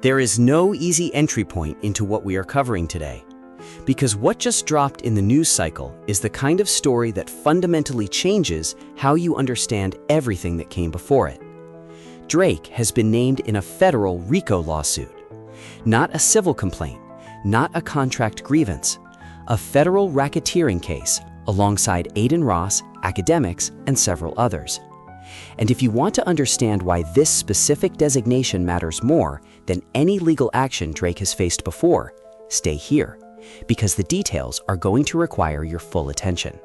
There is no easy entry point into what we are covering today, because what just dropped in the news cycle is the kind of story that fundamentally changes how you understand everything that came before it. Drake has been named in a federal RICO lawsuit. Not a civil complaint, not a contract grievance, a federal racketeering case alongside Adin Ross, Akademics, and several others. And if you want to understand why this specific designation matters more than any legal action Drake has faced before, stay here, because the details are going to require your full attention.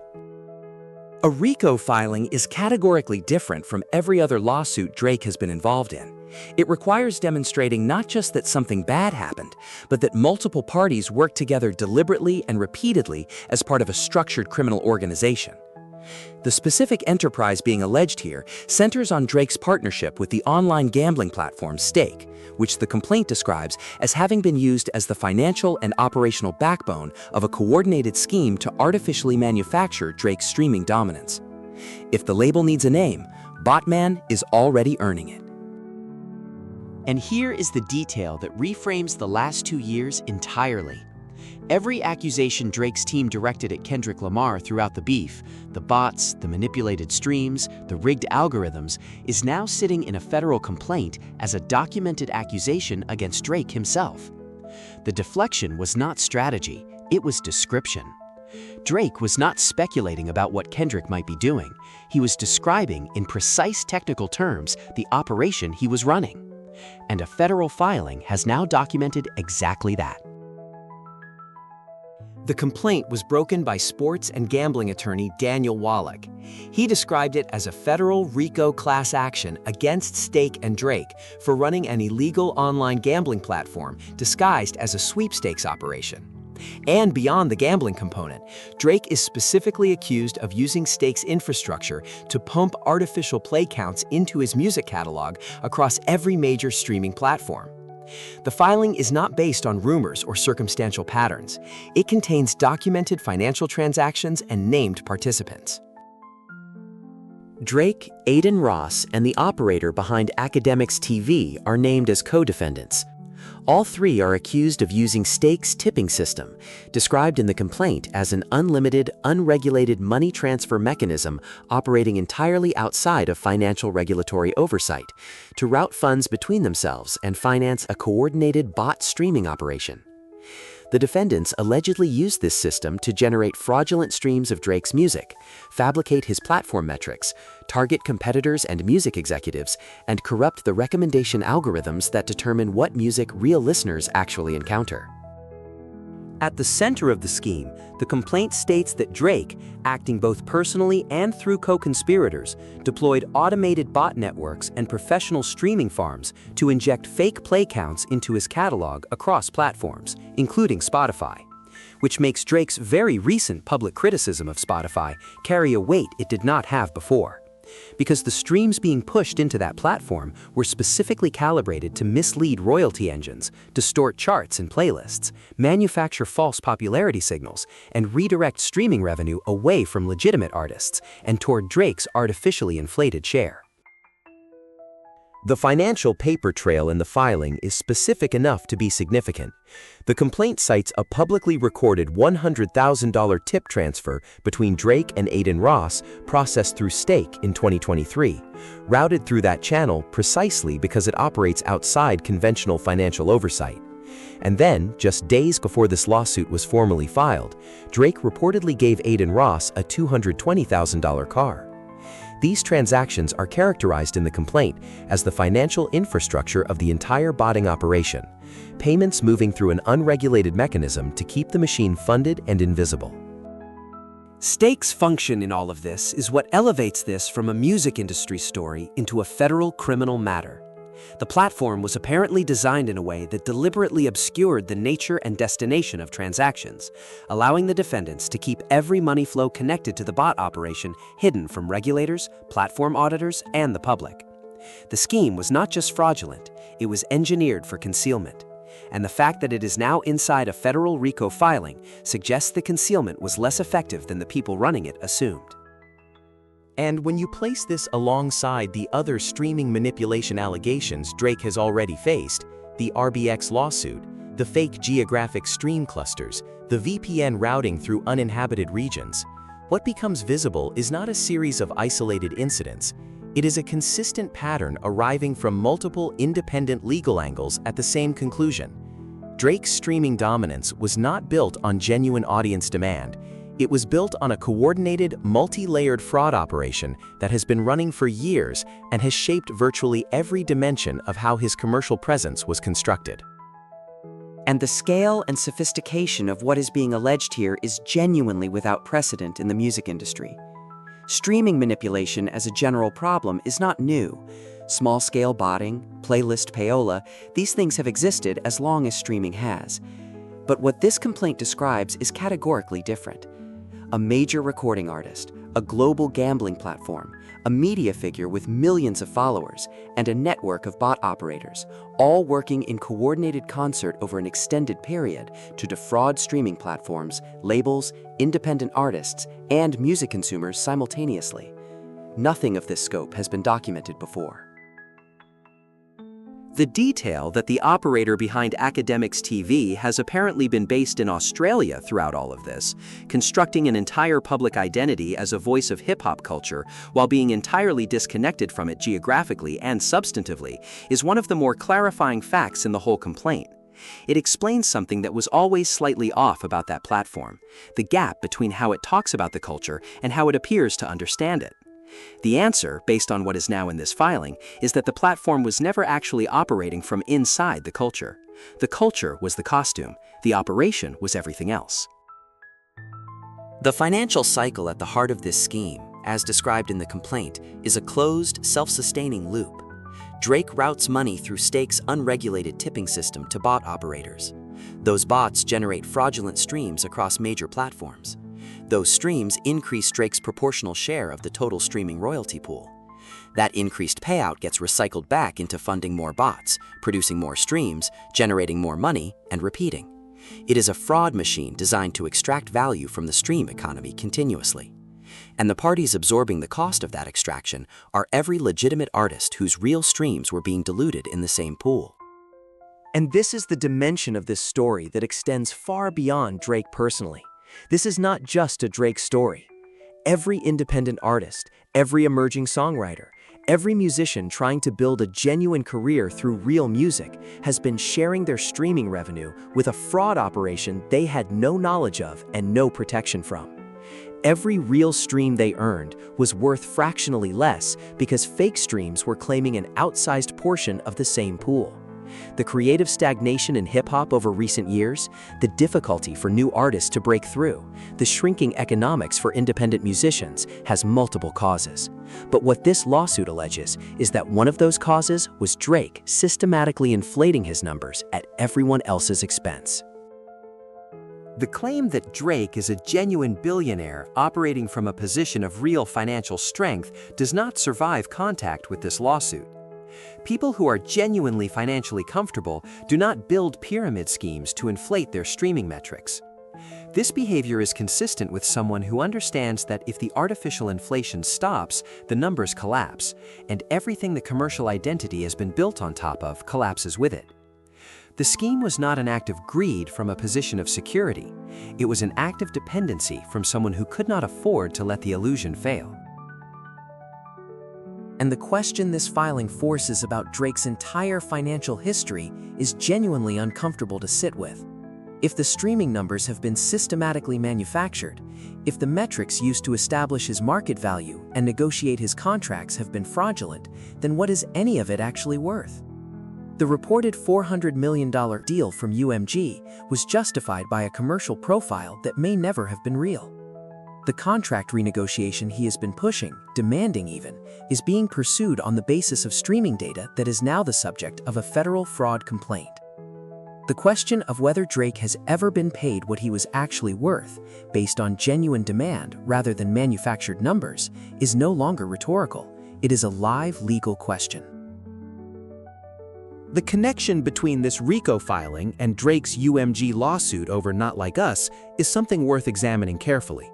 A RICO filing is categorically different from every other lawsuit Drake has been involved in. It requires demonstrating not just that something bad happened, but that multiple parties worked together deliberately and repeatedly as part of a structured criminal organization. The specific enterprise being alleged here centers on Drake's partnership with the online gambling platform Stake, which the complaint describes as having been used as the financial and operational backbone of a coordinated scheme to artificially manufacture Drake's streaming dominance. If the label needs a name, Botman is already earning it. And here is the detail that reframes the last 2 years entirely. Every accusation Drake's team directed at Kendrick Lamar throughout the beef, the bots, the manipulated streams, the rigged algorithms, is now sitting in a federal complaint as a documented accusation against Drake himself. The deflection was not strategy, it was description. Drake was not speculating about what Kendrick might be doing. He was describing, in precise technical terms, the operation he was running. And a federal filing has now documented exactly that. The complaint was broken by sports and gambling attorney Daniel Wallak. He described it as a federal RICO class action against Stake and Drake for running an illegal online gambling platform disguised as a sweepstakes operation. And beyond the gambling component, Drake is specifically accused of using Stake's infrastructure to pump artificial play counts into his music catalog across every major streaming platform. The filing is not based on rumors or circumstantial patterns. It contains documented financial transactions and named participants. Drake, Adin Ross, and the operator behind Akademics TV are named as co-defendants. All three are accused of using Stake's tipping system, described in the complaint as an unlimited, unregulated money transfer mechanism operating entirely outside of financial regulatory oversight, to route funds between themselves and finance a coordinated bot streaming operation. The defendants allegedly used this system to generate fraudulent streams of Drake's music, fabricate his platform metrics, target competitors and music executives, and corrupt the recommendation algorithms that determine what music real listeners actually encounter. At the center of the scheme, the complaint states that Drake, acting both personally and through co-conspirators, deployed automated bot networks and professional streaming farms to inject fake play counts into his catalog across platforms, including Spotify, which makes Drake's very recent public criticism of Spotify carry a weight it did not have before. Because the streams being pushed into that platform were specifically calibrated to mislead royalty engines, distort charts and playlists, manufacture false popularity signals, and redirect streaming revenue away from legitimate artists and toward Drake's artificially inflated share. The financial paper trail in the filing is specific enough to be significant. The complaint cites a publicly recorded $100,000 tip transfer between Drake and Adin Ross processed through Stake in 2023, routed through that channel precisely because it operates outside conventional financial oversight. And then, just days before this lawsuit was formally filed, Drake reportedly gave Adin Ross a $220,000 car. These transactions are characterized in the complaint as the financial infrastructure of the entire botting operation, payments moving through an unregulated mechanism to keep the machine funded and invisible. Stake's function in all of this is what elevates this from a music industry story into a federal criminal matter. The platform was apparently designed in a way that deliberately obscured the nature and destination of transactions, allowing the defendants to keep every money flow connected to the bot operation hidden from regulators, platform auditors, and the public. The scheme was not just fraudulent, it was engineered for concealment. And the fact that it is now inside a federal RICO filing suggests the concealment was less effective than the people running it assumed. And when you place this alongside the other streaming manipulation allegations Drake has already faced, the RBX lawsuit, the fake geographic stream clusters, the VPN routing through uninhabited regions, what becomes visible is not a series of isolated incidents. It is a consistent pattern arriving from multiple independent legal angles at the same conclusion. Drake's streaming dominance was not built on genuine audience demand. It was built on a coordinated, multi-layered fraud operation that has been running for years and has shaped virtually every dimension of how his commercial presence was constructed. And the scale and sophistication of what is being alleged here is genuinely without precedent in the music industry. Streaming manipulation as a general problem is not new. Small-scale botting, playlist payola, these things have existed as long as streaming has. But what this complaint describes is categorically different. A major recording artist, a global gambling platform, a media figure with millions of followers, and a network of bot operators, all working in coordinated concert over an extended period to defraud streaming platforms, labels, independent artists, and music consumers simultaneously. Nothing of this scope has been documented before. The detail that the operator behind Akademics TV has apparently been based in Australia throughout all of this, constructing an entire public identity as a voice of hip-hop culture while being entirely disconnected from it geographically and substantively, is one of the more clarifying facts in the whole complaint. It explains something that was always slightly off about that platform, the gap between how it talks about the culture and how it appears to understand it. The answer, based on what is now in this filing, is that the platform was never actually operating from inside the culture. The culture was the costume, the operation was everything else. The financial cycle at the heart of this scheme, as described in the complaint, is a closed, self-sustaining loop. Drake routes money through Stake's unregulated tipping system to bot operators. Those bots generate fraudulent streams across major platforms. Those streams increase Drake's proportional share of the total streaming royalty pool. That increased payout gets recycled back into funding more bots, producing more streams, generating more money, and repeating. It is a fraud machine designed to extract value from the stream economy continuously. And the parties absorbing the cost of that extraction are every legitimate artist whose real streams were being diluted in the same pool. And this is the dimension of this story that extends far beyond Drake personally. This is not just a Drake story. Every independent artist, every emerging songwriter, every musician trying to build a genuine career through real music has been sharing their streaming revenue with a fraud operation they had no knowledge of and no protection from. Every real stream they earned was worth fractionally less because fake streams were claiming an outsized portion of the same pool. The creative stagnation in hip-hop over recent years, the difficulty for new artists to break through, the shrinking economics for independent musicians has multiple causes. But what this lawsuit alleges is that one of those causes was Drake systematically inflating his numbers at everyone else's expense. The claim that Drake is a genuine billionaire operating from a position of real financial strength does not survive contact with this lawsuit. People who are genuinely financially comfortable do not build pyramid schemes to inflate their streaming metrics. This behavior is consistent with someone who understands that if the artificial inflation stops, the numbers collapse, and everything the commercial identity has been built on top of collapses with it. The scheme was not an act of greed from a position of security. It was an act of dependency from someone who could not afford to let the illusion fail. And the question this filing forces about Drake's entire financial history is genuinely uncomfortable to sit with. If the streaming numbers have been systematically manufactured, if the metrics used to establish his market value and negotiate his contracts have been fraudulent, then what is any of it actually worth? The reported $400 million deal from UMG was justified by a commercial profile that may never have been real. The contract renegotiation he has been pushing, demanding even, is being pursued on the basis of streaming data that is now the subject of a federal fraud complaint. The question of whether Drake has ever been paid what he was actually worth, based on genuine demand rather than manufactured numbers, is no longer rhetorical. It is a live legal question. The connection between this RICO filing and Drake's UMG lawsuit over Not Like Us is something worth examining carefully.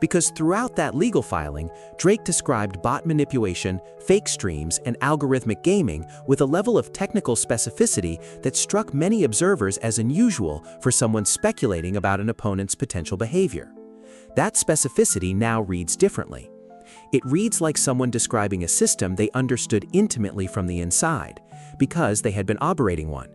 Because throughout that legal filing, Drake described bot manipulation, fake streams, and algorithmic gaming with a level of technical specificity that struck many observers as unusual for someone speculating about an opponent's potential behavior. That specificity now reads differently. It reads like someone describing a system they understood intimately from the inside, because they had been operating one.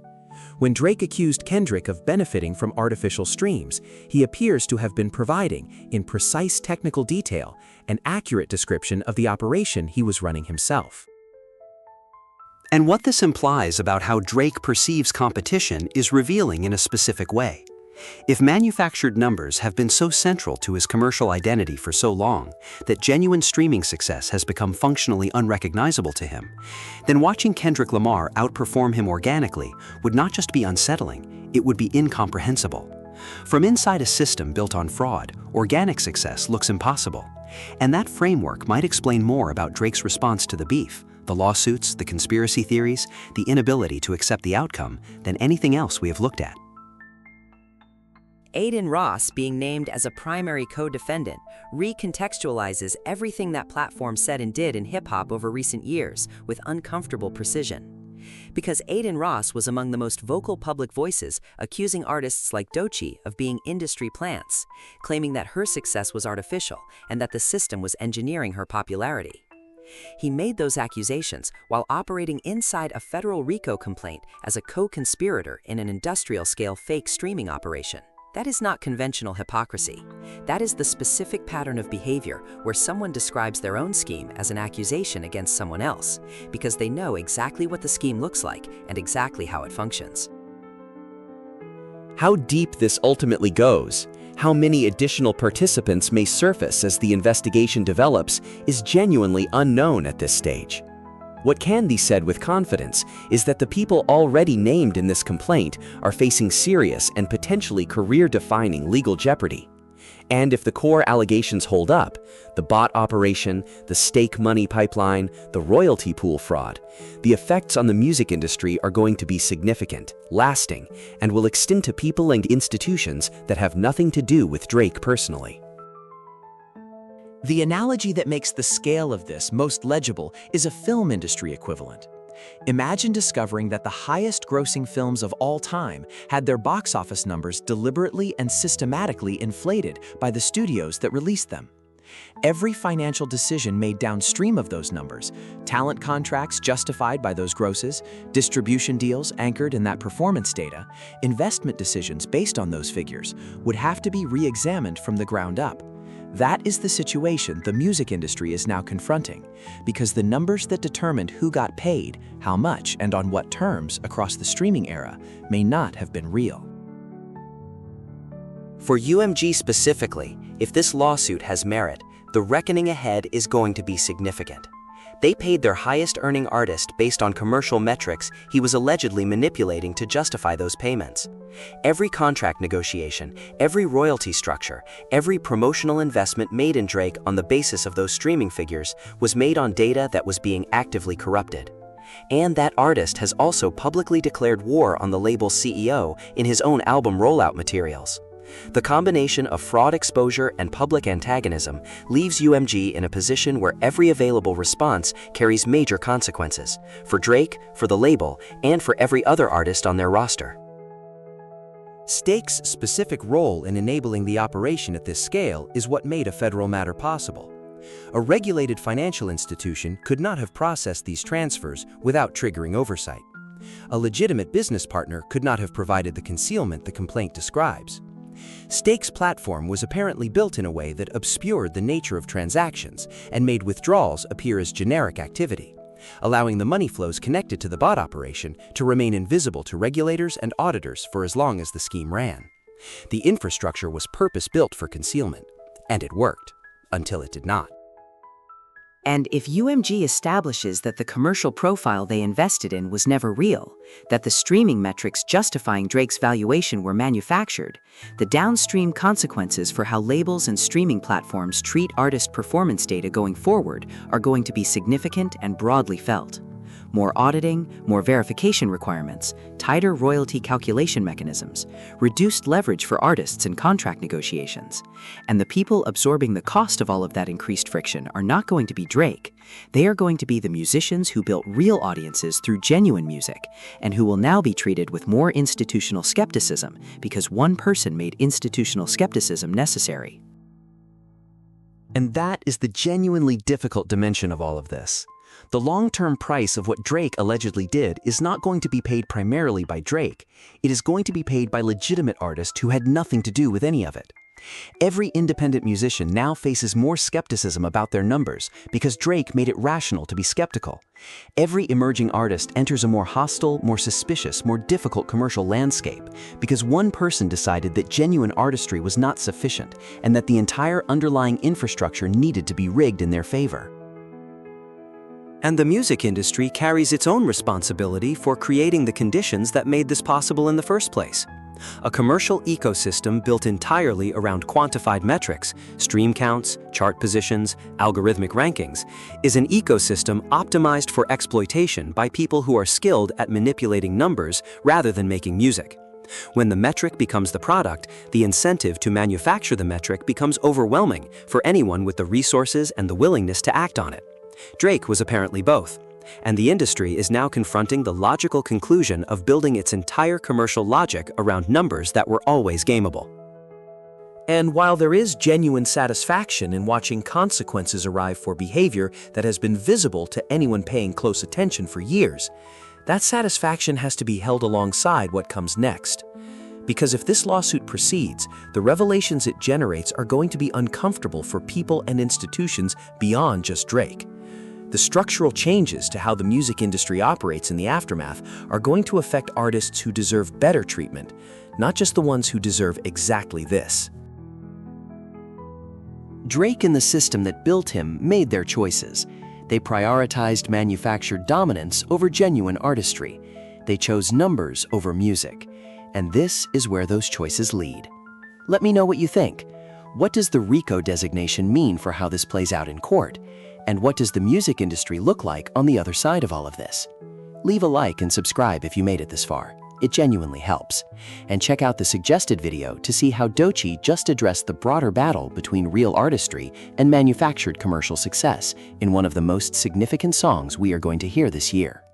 When Drake accused Kendrick of benefiting from artificial streams, he appears to have been providing, in precise technical detail, an accurate description of the operation he was running himself. And what this implies about how Drake perceives competition is revealing in a specific way. If manufactured numbers have been so central to his commercial identity for so long that genuine streaming success has become functionally unrecognizable to him, then watching Kendrick Lamar outperform him organically would not just be unsettling, it would be incomprehensible. From inside a system built on fraud, organic success looks impossible. And that framework might explain more about Drake's response to the beef, the lawsuits, the conspiracy theories, the inability to accept the outcome, than anything else we have looked at. Adin Ross being named as a primary co-defendant recontextualizes everything that platform said and did in hip-hop over recent years with uncomfortable precision. Because Adin Ross was among the most vocal public voices accusing artists like Doechii of being industry plants, claiming that her success was artificial and that the system was engineering her popularity. He made those accusations while operating inside a federal RICO complaint as a co-conspirator in an industrial-scale fake streaming operation. That is not conventional hypocrisy. That is the specific pattern of behavior where someone describes their own scheme as an accusation against someone else because they know exactly what the scheme looks like and exactly how it functions. How deep this ultimately goes, how many additional participants may surface as the investigation develops, is genuinely unknown at this stage. What can be said with confidence is that the people already named in this complaint are facing serious and potentially career-defining legal jeopardy. And if the core allegations hold up, the bot operation, the stake money pipeline, the royalty pool fraud, the effects on the music industry are going to be significant, lasting, and will extend to people and institutions that have nothing to do with Drake personally. The analogy that makes the scale of this most legible is a film industry equivalent. Imagine discovering that the highest-grossing films of all time had their box office numbers deliberately and systematically inflated by the studios that released them. Every financial decision made downstream of those numbers, talent contracts justified by those grosses, distribution deals anchored in that performance data, investment decisions based on those figures, would have to be re-examined from the ground up. That is the situation the music industry is now confronting, because the numbers that determined who got paid, how much, and on what terms across the streaming era may not have been real. For UMG specifically, if this lawsuit has merit, the reckoning ahead is going to be significant. They paid their highest-earning artist based on commercial metrics he was allegedly manipulating to justify those payments. Every contract negotiation, every royalty structure, every promotional investment made in Drake on the basis of those streaming figures was made on data that was being actively corrupted. And that artist has also publicly declared war on the label's CEO in his own album rollout materials. The combination of fraud exposure and public antagonism leaves UMG in a position where every available response carries major consequences, for Drake, for the label, and for every other artist on their roster. Stake's specific role in enabling the operation at this scale is what made a federal matter possible. A regulated financial institution could not have processed these transfers without triggering oversight. A legitimate business partner could not have provided the concealment the complaint describes. Stake's platform was apparently built in a way that obscured the nature of transactions and made withdrawals appear as generic activity, allowing the money flows connected to the bot operation to remain invisible to regulators and auditors for as long as the scheme ran. The infrastructure was purpose-built for concealment, and it worked, until it did not. And if UMG establishes that the commercial profile they invested in was never real, that the streaming metrics justifying Drake's valuation were manufactured, the downstream consequences for how labels and streaming platforms treat artist performance data going forward are going to be significant and broadly felt. more auditing, more verification requirements, tighter royalty calculation mechanisms, reduced leverage for artists in contract negotiations. And the people absorbing the cost of all of that increased friction are not going to be Drake. They are going to be the musicians who built real audiences through genuine music, and who will now be treated with more institutional skepticism because one person made institutional skepticism necessary. And that is the genuinely difficult dimension of all of this. The long-term price of what Drake allegedly did is not going to be paid primarily by Drake. It is going to be paid by legitimate artists who had nothing to do with any of it. Every independent musician now faces more skepticism about their numbers because Drake made it rational to be skeptical. Every emerging artist enters a more hostile, more suspicious, more difficult commercial landscape because one person decided that genuine artistry was not sufficient and that the entire underlying infrastructure needed to be rigged in their favor. And the music industry carries its own responsibility for creating the conditions that made this possible in the first place. A commercial ecosystem built entirely around quantified metrics, stream counts, chart positions, algorithmic rankings, is an ecosystem optimized for exploitation by people who are skilled at manipulating numbers rather than making music. When the metric becomes the product, the incentive to manufacture the metric becomes overwhelming for anyone with the resources and the willingness to act on it. Drake was apparently both. And the industry is now confronting the logical conclusion of building its entire commercial logic around numbers that were always gameable. And while there is genuine satisfaction in watching consequences arrive for behavior that has been visible to anyone paying close attention for years, that satisfaction has to be held alongside what comes next. Because if this lawsuit proceeds, the revelations it generates are going to be uncomfortable for people and institutions beyond just Drake. The structural changes to how the music industry operates in the aftermath are going to affect artists who deserve better treatment, not just the ones who deserve exactly this. Drake and the system that built him made their choices. They prioritized manufactured dominance over genuine artistry. They chose numbers over music. And this is where those choices lead. Let me know what you think. What does the RICO designation mean for how this plays out in court? And what does the music industry look like on the other side of all of this? Leave a like and subscribe if you made it this far. It genuinely helps. And check out the suggested video to see how Doechii just addressed the broader battle between real artistry and manufactured commercial success in one of the most significant songs we are going to hear this year.